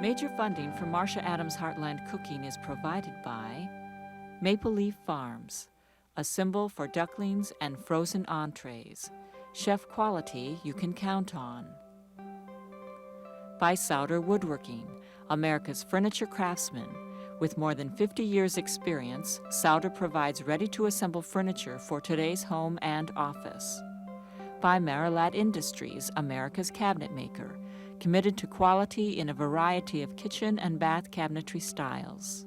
Major funding for Marcia Adams Heartland Cooking is provided by Maple Leaf Farms, a symbol for ducklings and frozen entrees, chef quality you can count on. By Souder Woodworking, America's furniture craftsman. With more than 50 years' experience, Souder provides ready-to-assemble furniture for today's home and office. By Marilat Industries, America's cabinet maker, committed to quality in a variety of kitchen and bath cabinetry styles.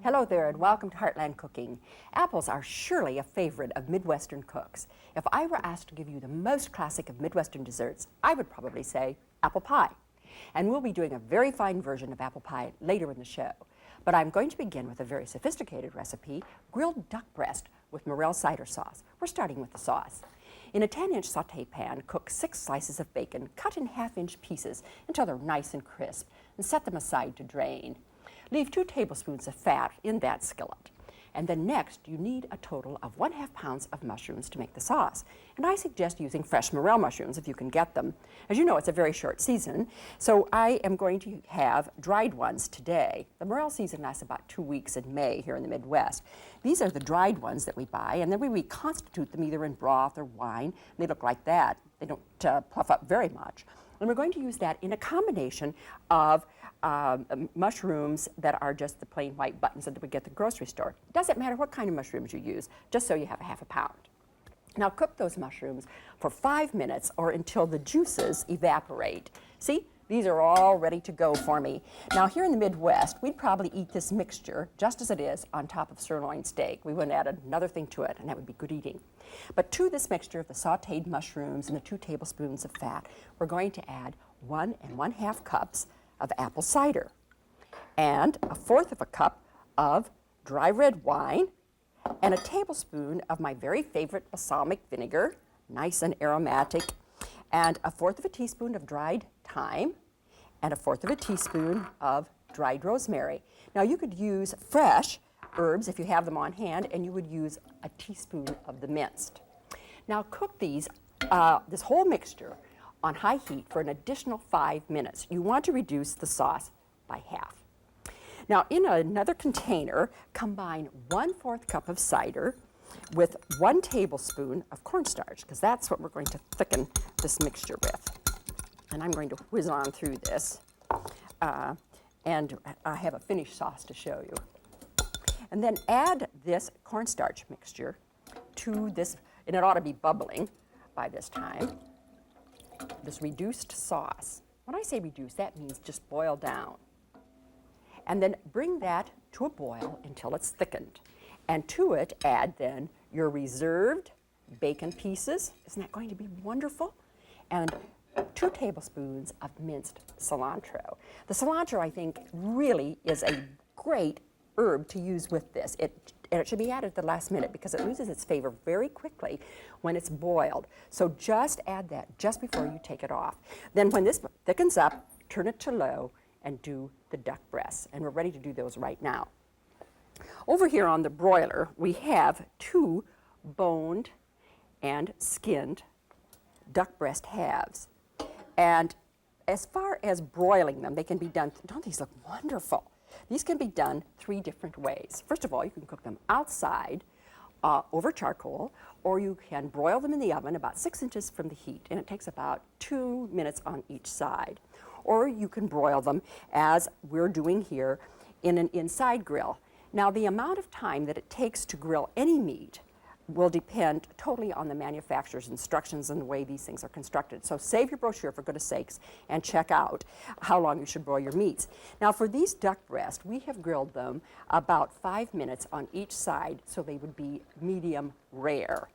Hello there and welcome to Heartland Cooking. Apples are surely a favorite of Midwestern cooks. If I were asked to give you the most classic of Midwestern desserts, I would probably say apple pie. And we'll be doing a very fine version of apple pie later in the show. But I'm going to begin with a very sophisticated recipe, grilled duck breast with morel cider sauce. We're starting with the sauce. In a 10-inch sauté pan, cook 6 slices of bacon cut in half-inch pieces until they're nice and crisp, and set them aside to drain. Leave 2 tablespoons of fat in that skillet. And then next, you need a total of 1/2 pounds of mushrooms to make the sauce. And I suggest using fresh morel mushrooms if you can get them. As you know, it's a very short season, so I am going to have dried ones today. The morel season lasts about 2 weeks in May here in the Midwest. These are the dried ones that we buy, and then we reconstitute them either in broth or wine. They look like that. They don't puff up very much. And we're going to use that in a combination of mushrooms that are just the plain white buttons that we get at the grocery store. It doesn't matter what kind of mushrooms you use, just so you have 1/2 pound. Now cook those mushrooms for 5 minutes or until the juices evaporate. See, these are all ready to go for me. Now here in the Midwest, we'd probably eat this mixture just as it is on top of sirloin steak. We wouldn't add another thing to it, and that would be good eating. But to this mixture of the sauteed mushrooms and the 2 tablespoons of fat, we're going to add 1 1/2 cups of apple cider and 1/4 of a cup of dry red wine and a tablespoon of my very favorite balsamic vinegar, nice and aromatic, and 1/4 of a teaspoon of dried thyme and 1/4 of a teaspoon of dried rosemary. Now you could use fresh herbs if you have them on hand, and you would use a teaspoon of the minced. Now cook these, this whole mixture on high heat for an additional 5 minutes. You want to reduce the sauce by half. Now in another container, combine 1/4 cup of cider with 1 tablespoon of cornstarch, because that's what we're going to thicken this mixture with. And I'm going to whiz on through this, and I have a finished sauce to show you. And then add this cornstarch mixture to this, and it ought to be bubbling by this time, this reduced sauce. When I say reduced, that means just boil down. And then bring that to a boil until it's thickened. And to it, add then your reserved bacon pieces. Isn't that going to be wonderful? And 2 tablespoons of minced cilantro. The cilantro, I think, really is a great herb to use with this. And it should be added at the last minute because it loses its flavor very quickly when it's boiled. So just add that just before you take it off. Then when this thickens up, turn it to low and do the duck breasts. And we're ready to do those right now. Over here on the broiler, we have 2 boned and skinned duck breast halves. And as far as broiling them, they can be done, don't these look wonderful? These can be done 3 different ways. First of all, you can cook them outside over charcoal, or you can broil them in the oven about 6 inches from the heat, and it takes about 2 minutes on each side. Or you can broil them, as we're doing here, in an inside grill. Now, the amount of time that it takes to grill any meat will depend totally on the manufacturer's instructions and the way these things are constructed. So save your brochure, for goodness sakes, and check out how long you should broil your meats. Now for these duck breasts, we have grilled them about 5 minutes on each side, so they would be medium rare.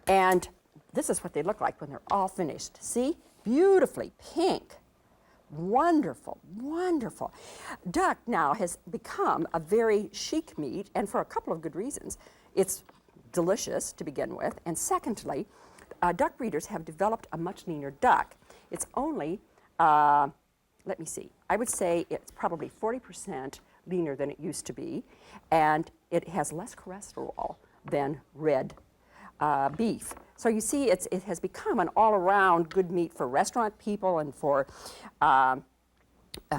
And this is what they look like when they're all finished. See? Beautifully pink. Wonderful, wonderful. Duck now has become a very chic meat, and for a couple of good reasons. It's delicious to begin with, and secondly, duck breeders have developed a much leaner duck. It's only, let me see, I would say it's probably 40% leaner than it used to be, and it has less cholesterol than red beef. So you see, it has become an all-around good meat for restaurant people and for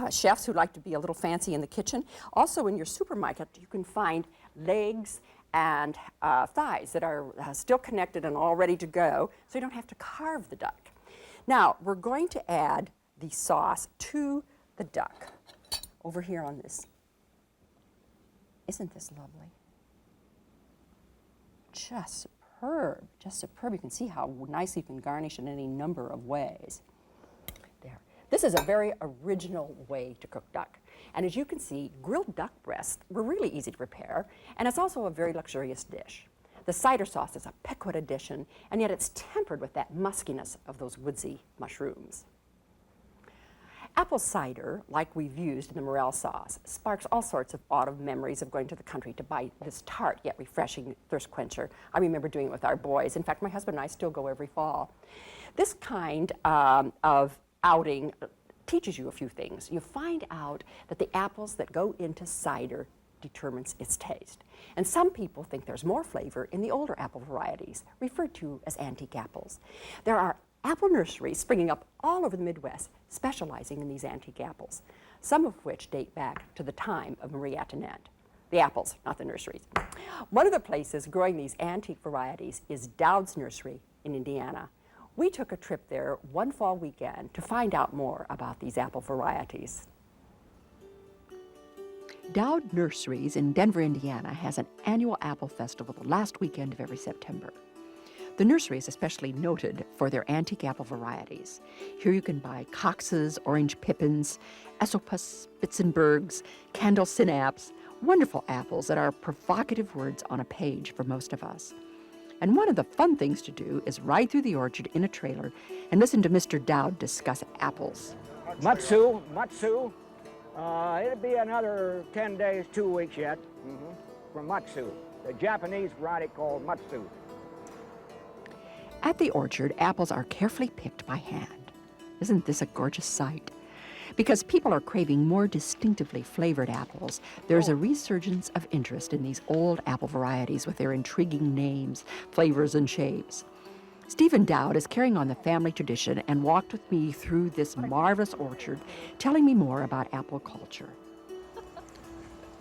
chefs who like to be a little fancy in the kitchen. Also in your supermarket, you can find legs and thighs that are still connected and all ready to go, so you don't have to carve the duck. Now, we're going to add the sauce to the duck over here on this. Isn't this lovely? Just superb, just superb. You can see how nicely you can garnish in any number of ways. There. This is a very original way to cook duck. And as you can see, grilled duck breasts were really easy to prepare, and it's also a very luxurious dish. The cider sauce is a piquant addition, and yet it's tempered with that muskiness of those woodsy mushrooms. Apple cider, like we've used in the morel sauce, sparks all sorts of autumn memories of going to the country to buy this tart yet refreshing thirst quencher. I remember doing it with our boys. In fact, my husband and I still go every fall. This kind of outing teaches you a few things. You find out that the apples that go into cider determines its taste. And some people think there's more flavor in the older apple varieties, referred to as antique apples. There are apple nurseries springing up all over the Midwest, specializing in these antique apples, some of which date back to the time of Marie Antoinette. The apples, not the nurseries. One of the places growing these antique varieties is Dowd's Nursery in Indiana. We took a trip there one fall weekend to find out more about these apple varieties. Dowd Nurseries in Denver, Indiana has an annual apple festival the last weekend of every September. The nursery is especially noted for their antique apple varieties. Here you can buy Cox's, Orange Pippins, Esopus, Spitzenbergs, Candle Synapse, wonderful apples that are provocative words on a page for most of us. And one of the fun things to do is ride through the orchard in a trailer and listen to Mr. Dowd discuss apples. Matsu. It'll be another 10 days, 2 weeks yet from Matsu, the Japanese variety called Matsu. At the orchard, apples are carefully picked by hand. Isn't this a gorgeous sight? Because people are craving more distinctively flavored apples, there's a resurgence of interest in these old apple varieties with their intriguing names, flavors, and shapes. Stephen Dowd is carrying on the family tradition and walked with me through this marvelous orchard, telling me more about apple culture.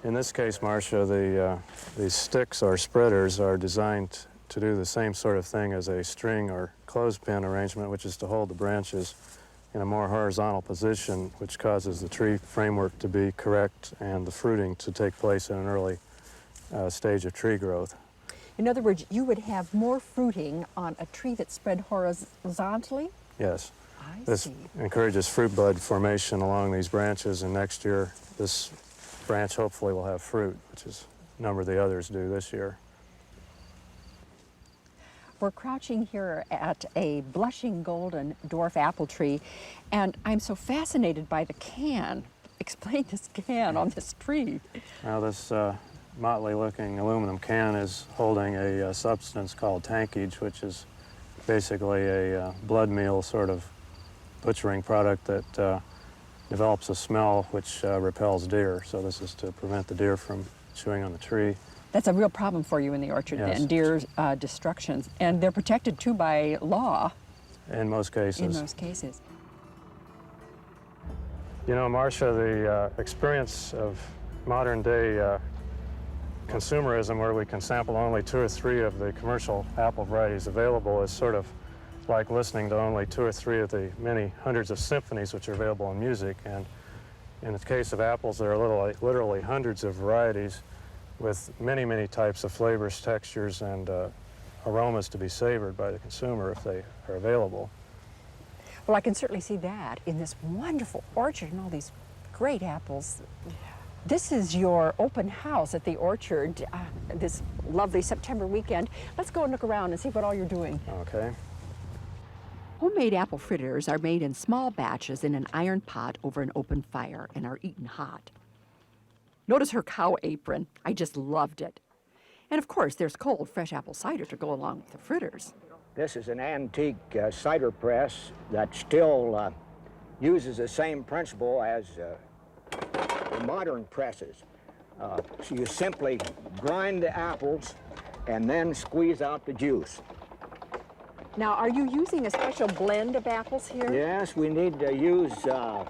In this case, Marcia, these sticks or spreaders are designed to do the same sort of thing as a string or clothespin arrangement, which is to hold the branches in a more horizontal position, which causes the tree framework to be correct and the fruiting to take place in an early stage of tree growth. In other words, you would have more fruiting on a tree that's spread horizontally? Yes. This encourages fruit bud formation along these branches, and next year this branch hopefully will have fruit, which is a number of the others do this year. We're crouching here at a blushing golden dwarf apple tree, and I'm so fascinated by the can. Explain this can on this tree. Now this motley-looking aluminum can is holding a substance called tankage, which is basically a blood meal sort of butchering product that develops a smell which repels deer. So this is to prevent the deer from chewing on the tree. That's a real problem for you in the orchard, yes. Then, deer destructions. And they're protected, too, by law. In most cases. In most cases. You know, Marcia, the experience of modern-day consumerism, where we can sample only 2 or 3 of the commercial apple varieties available, is sort of like listening to only 2 or 3 of the many hundreds of symphonies which are available in music. And in the case of apples, there are literally hundreds of varieties with many, many types of flavors, textures, and aromas to be savored by the consumer if they are available. Well, I can certainly see that in this wonderful orchard and all these great apples. This is your open house at the orchard this lovely September weekend. Let's go and look around and see what all you're doing. Okay. Homemade apple fritters are made in small batches in an iron pot over an open fire and are eaten hot. Notice her cow apron. I just loved it. And of course, there's cold, fresh apple cider to go along with the fritters. This is an antique cider press that still uses the same principle as the modern presses. So you simply grind the apples and then squeeze out the juice. Now, are you using a special blend of apples here? Yes, we need to use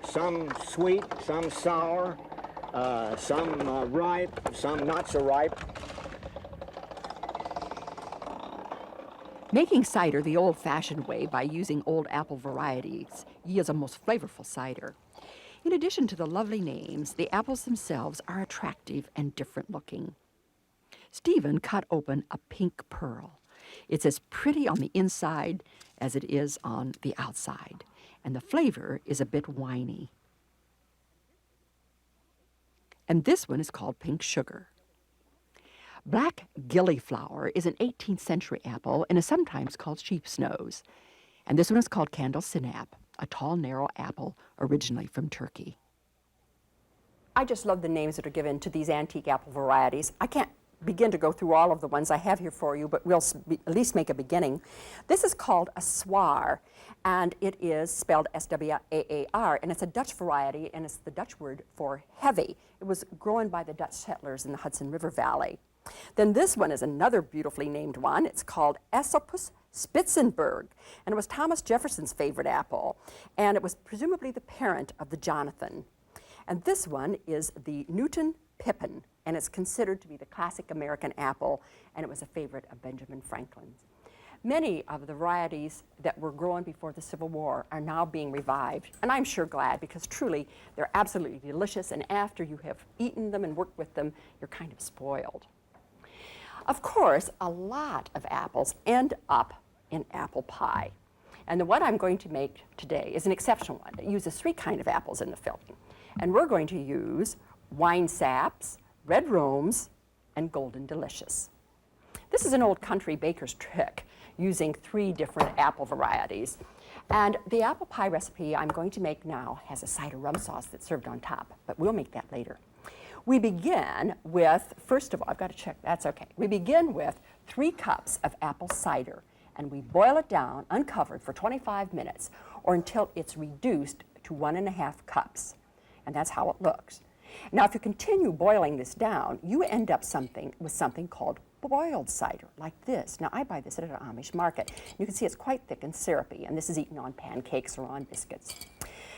some sweet, some sour, some ripe, some not so ripe. Making cider the old-fashioned way by using old apple varieties yields a most flavorful cider. In addition to the lovely names, the apples themselves are attractive and different looking. Stephen cut open a pink pearl. It's as pretty on the inside as it is on the outside, and the flavor is a bit winey. And this one is called pink sugar. Black gillyflower is an 18th century apple and is sometimes called sheep's nose. And this one is called candle sinap, a tall, narrow apple originally from Turkey. I just love the names that are given to these antique apple varieties. I can't begin to go through all of the ones I have here for you, but we'll at least make a beginning. This is called a swaar, and it is spelled S-W-A-A-R, and it's a Dutch variety, and it's the Dutch word for heavy. It was grown by the Dutch settlers in the Hudson River Valley. Then this one is another beautifully named one. It's called Esopus Spitzenberg, and it was Thomas Jefferson's favorite apple, and it was presumably the parent of the Jonathan. And this one is the Newton Pippin, and it's considered to be the classic American apple, and it was a favorite of Benjamin Franklin's. Many of the varieties that were grown before the Civil War are now being revived, and I'm sure glad, because truly they're absolutely delicious, and after you have eaten them and worked with them, you're kind of spoiled. Of course, a lot of apples end up in apple pie. And the one I'm going to make today is an exceptional one. It uses 3 kinds of apples in the filling. And we're going to use wine saps, red rooms, and golden delicious. This is an old country baker's trick, using 3 different apple varieties. And the apple pie recipe I'm going to make now has a cider-rum sauce that's served on top, but we'll make that later. We begin with, first of all, I've got to check, that's okay. We begin with 3 cups of apple cider, and we boil it down uncovered for 25 minutes or until it's reduced to 1.5 cups. And that's how it looks. Now, if you continue boiling this down, you end up with something called boiled cider, like this. Now, I buy this at an Amish market. You can see it's quite thick and syrupy, and this is eaten on pancakes or on biscuits.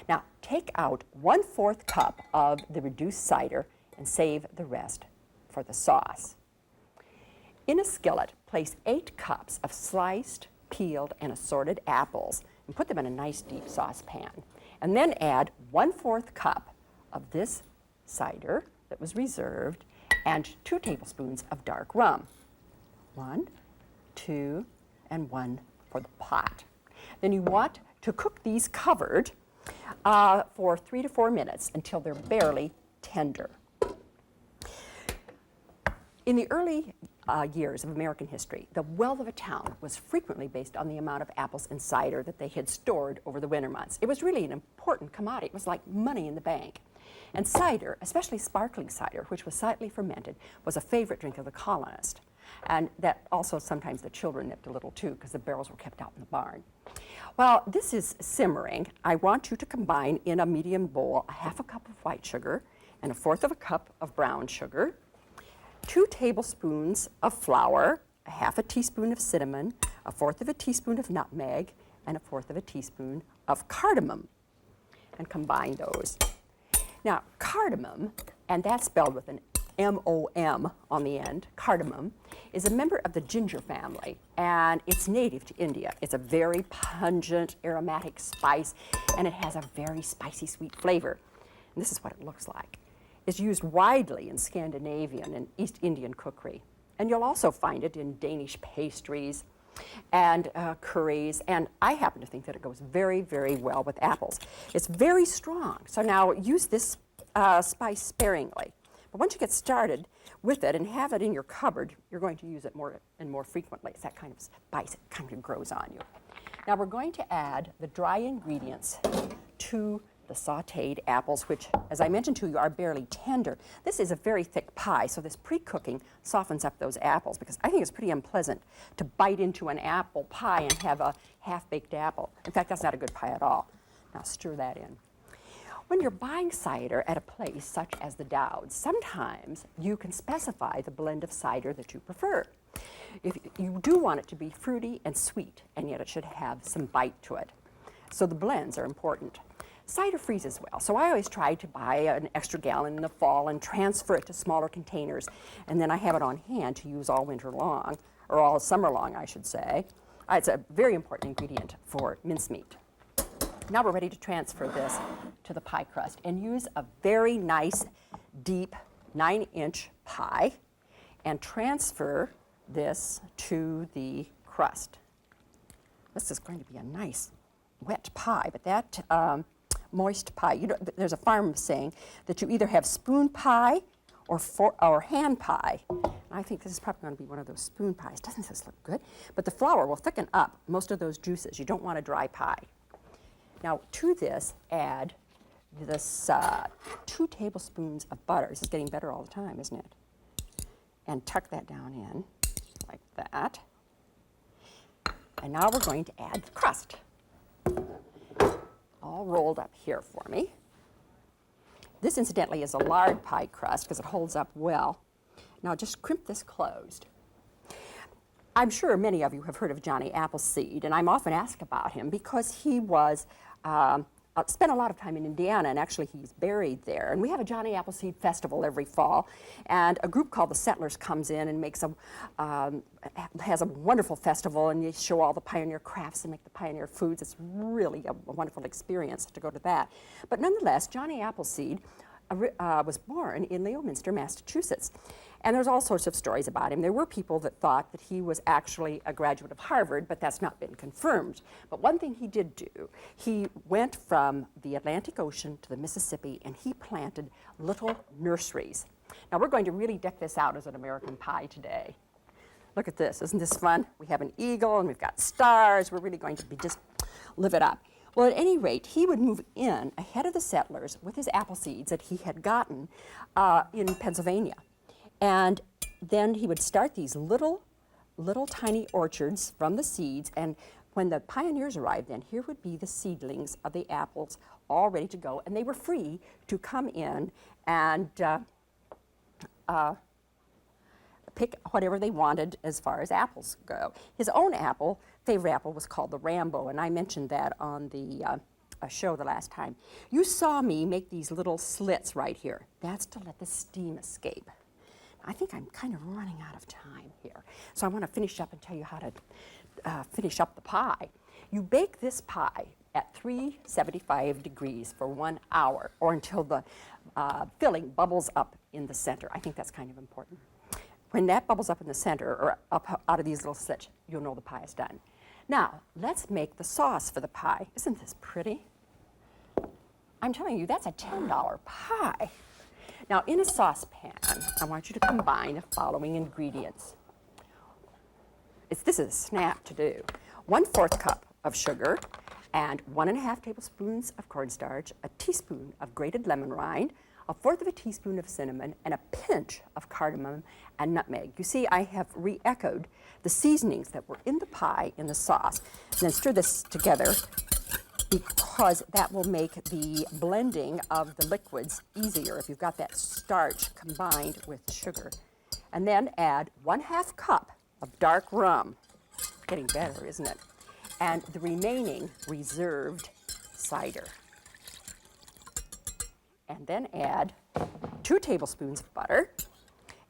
Now, take out 1/4 cup of the reduced cider and save the rest for the sauce. In a skillet, place 8 cups of sliced, peeled, and assorted apples and put them in a nice deep saucepan. And then add 1/4 cup of this cider that was reserved and 2 tablespoons of dark rum. 1, 2, and 1 for the pot. Then you want to cook these covered for 3 to 4 minutes until they're barely tender. In the early years of American history, the wealth of a town was frequently based on the amount of apples and cider that they had stored over the winter months. It was really an important commodity. It was like money in the bank. And cider, especially sparkling cider, which was slightly fermented, was a favorite drink of the colonist. And that also sometimes the children nipped a little too, because the barrels were kept out in the barn. While this is simmering, I want you to combine in a medium bowl 1/2 cup of white sugar and 1/4 cup of brown sugar, 2 tablespoons of flour, 1/2 teaspoon of cinnamon, 1/4 teaspoon of nutmeg, and 1/4 teaspoon of cardamom, and combine those. Now, cardamom, and that's spelled with an M-O-M on the end, cardamom, is a member of the ginger family, and it's native to India. It's a very pungent, aromatic spice, and it has a very spicy, sweet flavor. And this is what it looks like. It's used widely in Scandinavian and East Indian cookery. And you'll also find it in Danish pastries and curries. And I happen to think that it goes very, very well with apples. It's very strong. So now use this spice sparingly. But once you get started with it and have it in your cupboard, you're going to use it more and more frequently. It's that kind of spice. It kind of grows on you. Now we're going to add the dry ingredients to the sautéed apples, which, as I mentioned to you, are barely tender. This is a very thick pie, so this pre-cooking softens up those apples, because I think it's pretty unpleasant to bite into an apple pie and have a half-baked apple. In fact, that's not a good pie at all. Now stir that in. When you're buying cider at a place such as the Dowds, sometimes you can specify the blend of cider that you prefer. If you do want it to be fruity and sweet, and yet it should have some bite to it. So the blends are important. Cider freezes well, so I always try to buy an extra gallon in the fall and transfer it to smaller containers, and then I have it on hand to use all winter long, or all summer long, I should say. It's a very important ingredient for mincemeat. Now we're ready to transfer this to the pie crust and use a very nice, deep 9-inch pie and transfer this to the crust. This is going to be a nice wet pie, but that moist pie, there's a farm saying that you either have spoon pie or hand pie. I think this is probably going to be one of those spoon pies. Doesn't this look good? But the flour will thicken up most of those juices. You don't want a dry pie. Now to this, add this 2 tablespoons of butter. This is getting better all the time, isn't it? And tuck that down in like that. And now we're going to add the crust. All rolled up here for me. This, incidentally, is a lard pie crust because it holds up well. Now just crimp this closed. I'm sure many of you have heard of Johnny Appleseed, and I'm often asked about him because he was spent a lot of time in Indiana, and actually he's buried there. And we have a Johnny Appleseed festival every fall, and a group called the Settlers comes in and makes has a wonderful festival, and you show all the pioneer crafts and make the pioneer foods. It's really a wonderful experience to go to that. But nonetheless, Johnny Appleseed was born in Leominster, Massachusetts. And there's all sorts of stories about him. There were people that thought that he was actually a graduate of Harvard, but that's not been confirmed. But one thing he did do, he went from the Atlantic Ocean to the Mississippi, and he planted little nurseries. Now we're going to really deck this out as an American pie today. Look at this, isn't this fun? We have an eagle and we've got stars. We're really going to just live it up. Well, at any rate, he would move in ahead of the settlers with his apple seeds that he had gotten in Pennsylvania. And then he would start these little tiny orchards from the seeds, and when the pioneers arrived then, here would be the seedlings of the apples all ready to go, and they were free to come in and pick whatever they wanted as far as apples go. His own favorite apple was called the Rambo, and I mentioned that on the show the last time. You saw me make these little slits right here. That's to let the steam escape. I think I'm kind of running out of time here, so I want to finish up and tell you how to finish up the pie. You bake this pie at 375 degrees for 1 hour, or until the filling bubbles up in the center. I think that's kind of important. When that bubbles up in the center, or up out of these little slits, you'll know the pie is done. Now, let's make the sauce for the pie. Isn't this pretty? I'm telling you, that's a $10 pie. Now, in a saucepan, I want you to combine the following ingredients. This is a snap to do. 1/4 cup of sugar and 1½ tablespoons of cornstarch, a teaspoon of grated lemon rind, 1/4 teaspoon of cinnamon, and a pinch of cardamom and nutmeg. You see, I have re-echoed the seasonings that were in the pie in the sauce. And then stir this together, because that will make the blending of the liquids easier if you've got that starch combined with sugar. And then add 1/2 cup of dark rum. Getting better, isn't it? And the remaining reserved cider. And then add 2 tablespoons of butter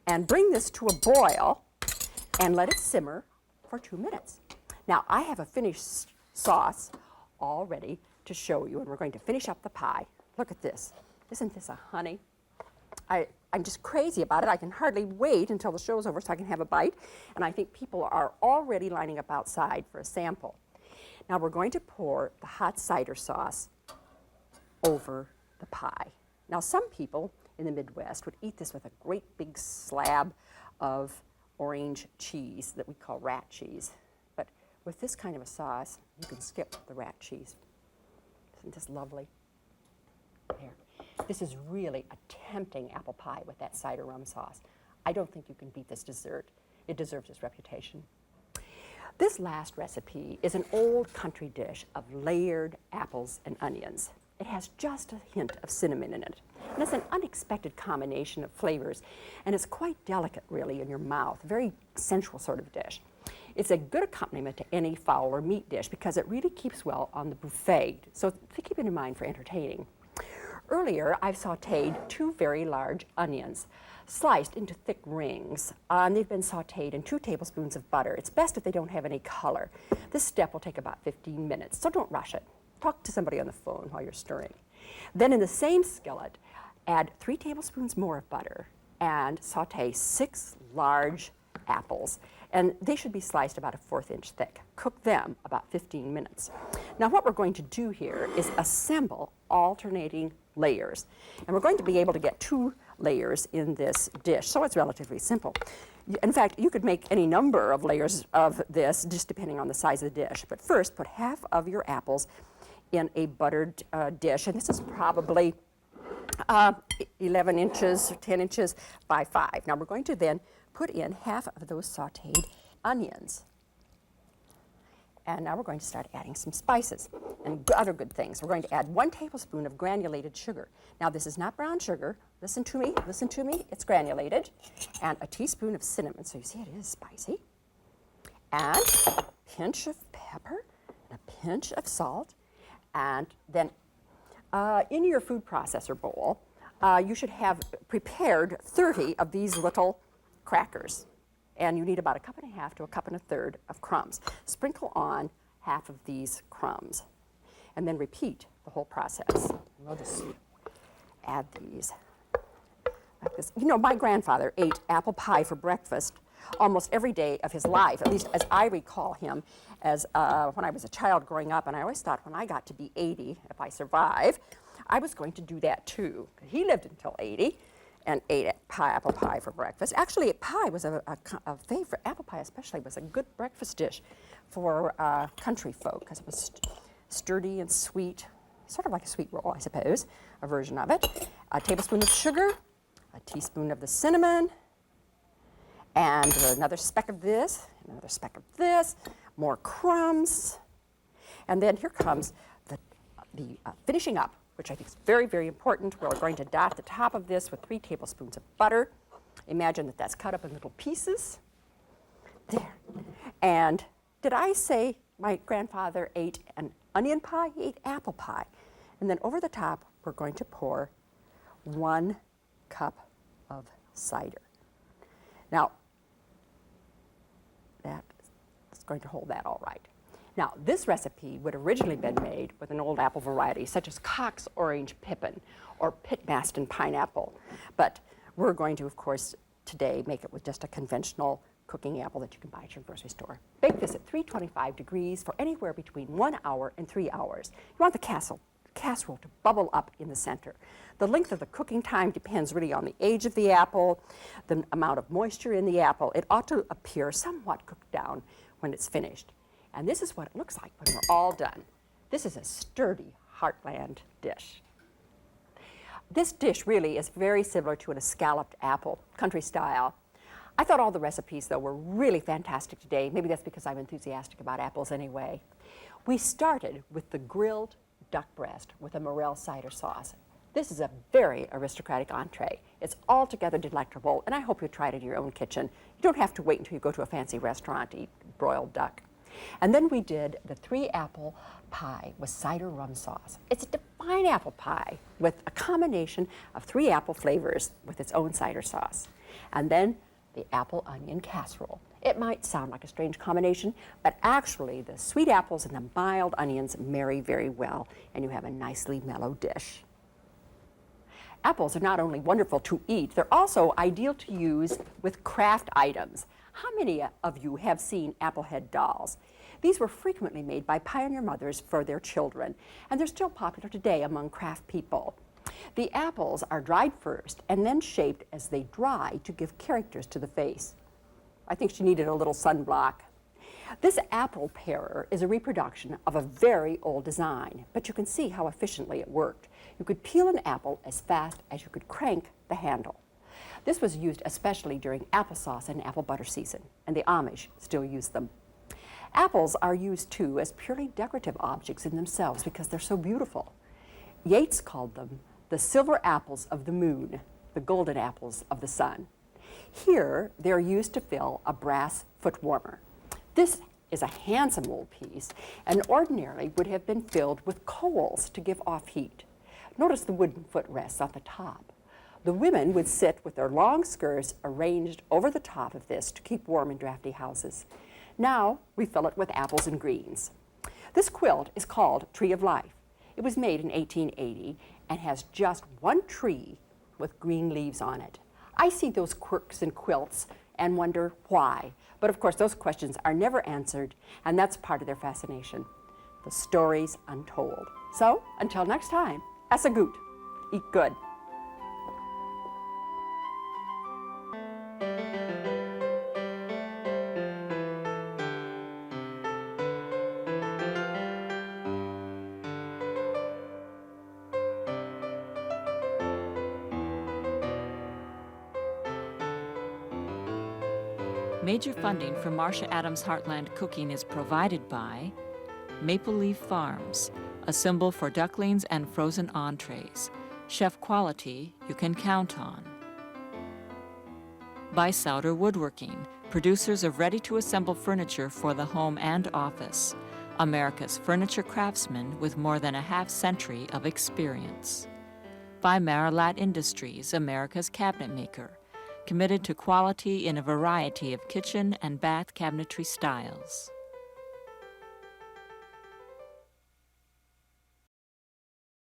and bring this to a boil and let it simmer for 2 minutes. Now, I have a finished sauce all ready to show you, and we're going to finish up the pie. Look at this. Isn't this a honey? I'm just crazy about it. I can hardly wait until the show's over so I can have a bite, and I think people are already lining up outside for a sample. Now we're going to pour the hot cider sauce over the pie. Now some people in the Midwest would eat this with a great big slab of orange cheese that we call rat cheese. But with this kind of a sauce, you can skip the rat cheese. Isn't this lovely? There. This is really a tempting apple pie with that cider rum sauce. I don't think you can beat this dessert. It deserves its reputation. This last recipe is an old country dish of layered apples and onions. It has just a hint of cinnamon in it. And it's an unexpected combination of flavors, and it's quite delicate, really, in your mouth. A very sensual sort of dish. It's a good accompaniment to any fowl or meat dish because it really keeps well on the buffet. So keep it in mind for entertaining. Earlier, I've sauteed 2 very large onions, sliced into thick rings. And they've been sauteed in 2 tablespoons of butter. It's best if they don't have any color. This step will take about 15 minutes, so don't rush it. Talk to somebody on the phone while you're stirring. Then in the same skillet, add 3 tablespoons more of butter and saute 6 large apples. And they should be sliced about a 1/4 inch thick. Cook them about 15 minutes. Now what we're going to do here is assemble alternating layers. And we're going to be able to get 2 layers in this dish, so it's relatively simple. In fact, you could make any number of layers of this, just depending on the size of the dish. But first, put half of your apples in a buttered dish, and this is probably 11 inches, 10 inches by 5. Now we're going to then put in half of those sauteed onions. And now we're going to start adding some spices and other good things. We're going to add 1 tablespoon of granulated sugar. Now this is not brown sugar. Listen to me, it's granulated. And a teaspoon of cinnamon, so you see it is spicy. And a pinch of pepper, and a pinch of salt. And then in your food processor bowl, you should have prepared 30 of these little crackers. And you need about 1.5 cups to 1.3 cups of crumbs. Sprinkle on half of these crumbs. And then repeat the whole process. We'll just add these like this. You know, my grandfather ate apple pie for breakfast almost every day of his life, at least as I recall him as when I was a child growing up. And I always thought when I got to be 80, if I survive, I was going to do that too. He lived until 80 and ate apple pie for breakfast. Actually, pie was a favorite. Apple pie especially was a good breakfast dish for country folk because it was sturdy and sweet, sort of like a sweet roll, I suppose, a version of it. A tablespoon of sugar, a teaspoon of the cinnamon, and another speck of this, another speck of this, more crumbs. And then here comes the finishing up, which I think is very, very important. We're going to dot the top of this with 3 tablespoons of butter. Imagine that that's cut up in little pieces. There. And did I say my grandfather ate an onion pie? He ate apple pie. And then over the top, we're going to pour 1 cup of cider. Now, that is going to hold that all right. Now, this recipe would originally been made with an old apple variety, such as Cox Orange Pippin or Pitmaston Pineapple. But we're going to, of course, today make it with just a conventional cooking apple that you can buy at your grocery store. Bake this at 325 degrees for anywhere between 1 hour and 3 hours. You want the casserole to bubble up in the center. The length of the cooking time depends really on the age of the apple, the amount of moisture in the apple. It ought to appear somewhat cooked down when it's finished. And this is what it looks like when we're all done. This is a sturdy Heartland dish. This dish really is very similar to an escalloped apple, country style. I thought all the recipes, though, were really fantastic today. Maybe that's because I'm enthusiastic about apples anyway. We started with the grilled duck breast with a morel cider sauce. This is a very aristocratic entree. It's altogether delectable, and I hope you try it in your own kitchen. You don't have to wait until you go to a fancy restaurant to eat broiled duck. And then we did the 3-apple pie with cider-rum sauce. It's a divine apple pie with a combination of 3 apple flavors with its own cider sauce. And then the apple onion casserole. It might sound like a strange combination, but actually the sweet apples and the mild onions marry very well, and you have a nicely mellow dish. Apples are not only wonderful to eat, they're also ideal to use with craft items. How many of you have seen Applehead dolls? These were frequently made by pioneer mothers for their children, and they're still popular today among craft people. The apples are dried first and then shaped as they dry to give characters to the face. I think she needed a little sunblock. This apple parer is a reproduction of a very old design, but you can see how efficiently it worked. You could peel an apple as fast as you could crank the handle. This was used especially during applesauce and apple butter season, and the Amish still use them. Apples are used too as purely decorative objects in themselves because they're so beautiful. Yeats called them the silver apples of the moon, the golden apples of the sun. Here, they're used to fill a brass foot warmer. This is a handsome old piece and ordinarily would have been filled with coals to give off heat. Notice the wooden footrests on the top. The women would sit with their long skirts arranged over the top of this to keep warm in drafty houses. Now we fill it with apples and greens. This quilt is called Tree of Life. It was made in 1880 and has just one tree with green leaves on it. I see those quirks in quilts and wonder why. But of course, those questions are never answered, and that's part of their fascination. The stories untold. So, until next time, essa gut. Eat good. Major funding for Marcia Adams Heartland Cooking is provided by Maple Leaf Farms, a symbol for ducklings and frozen entrees. Chef quality you can count on. By Souder Woodworking, producers of ready-to-assemble furniture for the home and office. America's furniture craftsman with more than a half-century of experience. By Marilat Industries, America's cabinet maker, committed to quality in a variety of kitchen and bath cabinetry styles.